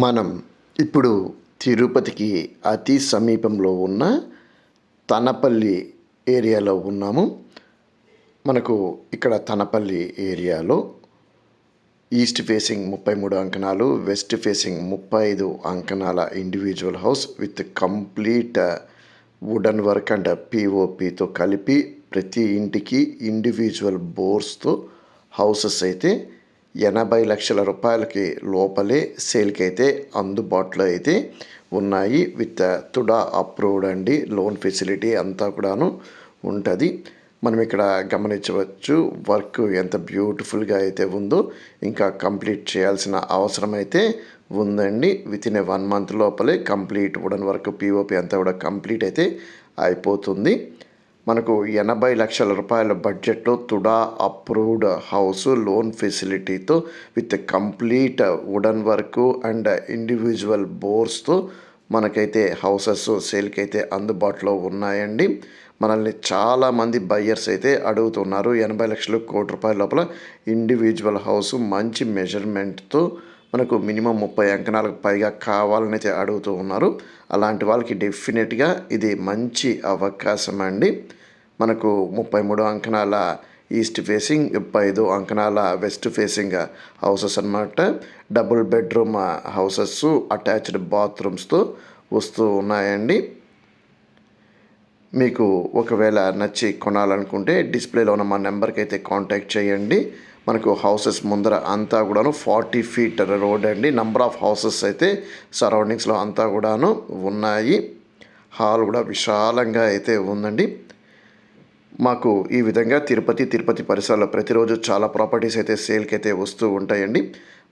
మనం ఇప్పుడు తిరుపతికి అతి సమీపంలో ఉన్న తనపల్లి ఏరియాలో ఉన్నాము. మనకు ఇక్కడ తనపల్లి ఏరియాలో ఈస్ట్ ఫేసింగ్ 33 అంకణాలు, వెస్ట్ ఫేసింగ్ 35 అంకణాల individual house with complete wooden work and పిఓపితో కలిపి ప్రతి ఇంటికి ఇండివిజువల్ బోర్స్తో హౌసెస్ అయితే 80 లక్షల రూపాయలకి లోపలే సేల్కి అయితే అందుబాటులో అయితే ఉన్నాయి. విత్ తుడా అప్రూవ్డ్ అండి. లోన్ ఫెసిలిటీ అంతా కూడాను ఉంటుంది. మనం ఇక్కడ గమనించవచ్చు వర్క్ ఎంత బ్యూటిఫుల్గా అయితే ఉందో. ఇంకా కంప్లీట్ చేయాల్సిన అవసరం అయితే ఉందండి. విత్ ఇన్ 1 మంత్ లోపలే కంప్లీట్ వుడన్ వర్క్ పిఓపి అంతా కూడా కంప్లీట్ అయితే అయిపోతుంది. మనకు 80 లక్షల రూపాయల బడ్జెట్లో తుడా అప్రూవ్డ్ హౌస్ లోన్ ఫెసిలిటీతో with complete wooden work and individual బోర్స్తో మనకైతే హౌసెస్ సేల్కి అయితే అందుబాటులో ఉన్నాయండి. మనల్ని చాలామంది బయ్యర్స్ అయితే అడుగుతున్నారు 80 లక్షలు కోటి రూపాయల లోపల ఇండివిజువల్ హౌస్ మంచి మెజర్మెంట్తో మనకు మినిమం 30 అంకణాలకు పైగా కావాలని అయితే అడుగుతూ ఉన్నారు. అలాంటి వాళ్ళకి డెఫినెట్గా ఇది మంచి అవకాశం అండి. మనకు 33 అంకణాల ఈస్ట్ ఫేసింగ్, 35 అంకణాల వెస్ట్ ఫేసింగ్ హౌసెస్ అన్నమాట. డబుల్ బెడ్రూమ్ హౌసెస్, అటాచ్డ్ బాత్రూమ్స్తో వస్తూ ఉన్నాయండి. మీకు ఒకవేళ నచ్చి కొనాలనుకుంటే డిస్ప్లేలో ఉన్న మా నెంబర్కి అయితే కాంటాక్ట్ చేయండి. మనకు హౌసెస్ ముందర అంతా కూడాను 40 ఫీట్ రోడ్ అండి. నంబర్ ఆఫ్ హౌసెస్ అయితే సరౌండింగ్స్లో అంతా కూడాను ఉన్నాయి. హాల్ కూడా విశాలంగా అయితే ఉందండి. మాకు ఈ విధంగా తిరుపతి పరిసరాల్లో ప్రతిరోజు చాలా ప్రాపర్టీస్ అయితే సేల్కి అయితే వస్తూ ఉంటాయండి.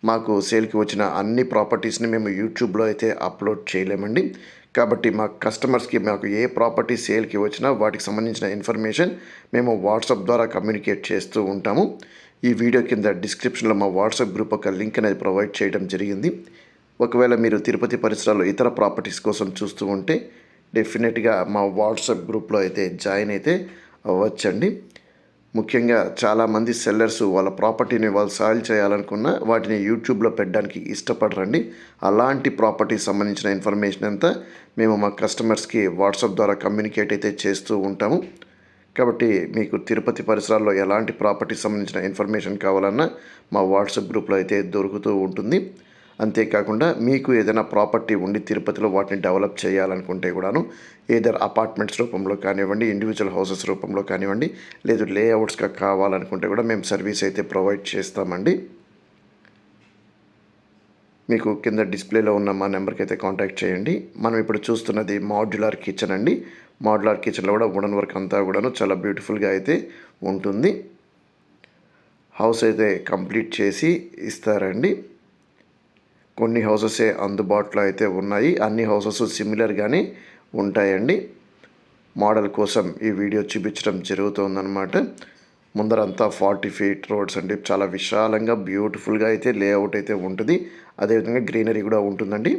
మాకు సేల్కి వచ్చిన అన్ని ప్రాపర్టీస్ని మేము యూట్యూబ్లో అయితే అప్లోడ్ చేయలేమండి. కాబట్టి మా కస్టమర్స్కి మాకు ఏ ప్రాపర్టీ సేల్కి వచ్చినా వాటికి సంబంధించిన ఇన్ఫర్మేషన్ మేము వాట్సాప్ ద్వారా కమ్యూనికేట్ చేస్తూ ఉంటాము. ఈ వీడియో కింద డిస్క్రిప్షన్లో మా వాట్సాప్ గ్రూప్ ఒక లింక్ అనేది ప్రొవైడ్ చేయడం జరిగింది. ఒకవేళ మీరు తిరుపతి పరిసరాల్లో ఇతర ప్రాపర్టీస్ కోసం చూస్తూ ఉంటే డెఫినెట్గా మా వాట్సాప్ గ్రూప్లో అయితే జాయిన్ అయితే అవ్వచ్చండి. ముఖ్యంగా చాలామంది సెల్లర్స్ వాళ్ళ ప్రాపర్టీని వాళ్ళు సేల్ చేయాలనుకున్న వాటిని యూట్యూబ్లో పెట్టడానికి ఇష్టపడరండి. అలాంటి ప్రాపర్టీకి సంబంధించిన ఇన్ఫర్మేషన్ అంతా మేము మా కస్టమర్స్కి వాట్సాప్ ద్వారా కమ్యూనికేట్ అయితే చేస్తూ ఉంటాము. కాబట్టి మీకు తిరుపతి పరిసరాల్లో ఎలాంటి ప్రాపర్టీకి సంబంధించిన ఇన్ఫర్మేషన్ కావాలన్నా మా వాట్సాప్ గ్రూప్లో అయితే దొరుకుతూ ఉంటుంది. అంతేకాకుండా మీకు ఏదైనా ప్రాపర్టీ ఉండి తిరుపతిలో వాటిని డెవలప్ చేయాలనుకుంటే కూడాను ఏదర్ అపార్ట్మెంట్స్ రూపంలో కానివ్వండి, ఇండివిజువల్ హౌసెస్ రూపంలో కానివ్వండి, లేదు లేఅవుట్స్గా కావాలనుకుంటే కూడా మేము సర్వీస్ అయితే ప్రొవైడ్ చేస్తామండి. మీకు కింద డిస్ప్లేలో ఉన్న మా నెంబర్కి అయితే కాంటాక్ట్ చేయండి. మనం ఇప్పుడు చూస్తున్నది మాడ్యులర్ కిచెన్ అండి. మాడ్యులర్ కిచెన్లో కూడా వుడన్ వర్క్ అంతా కూడాను చాలా బ్యూటిఫుల్గా అయితే ఉంటుంది. హౌస్ అయితే కంప్లీట్ చేసి ఇస్తారండి. కొన్ని హౌసెసే అందుబాటులో అయితే ఉన్నాయి. అన్ని హౌసెస్ సిమిలర్గానే ఉంటాయండి. మోడల్ కోసం ఈ వీడియో చూపించడం జరుగుతుందన్నమాట. ముందరంతా 40 ఫీట్ రోడ్స్ అండి. చాలా విశాలంగా బ్యూటిఫుల్గా అయితే లేఅవుట్ అయితే ఉంటుంది. అదేవిధంగా గ్రీనరీ కూడా ఉంటుందండి.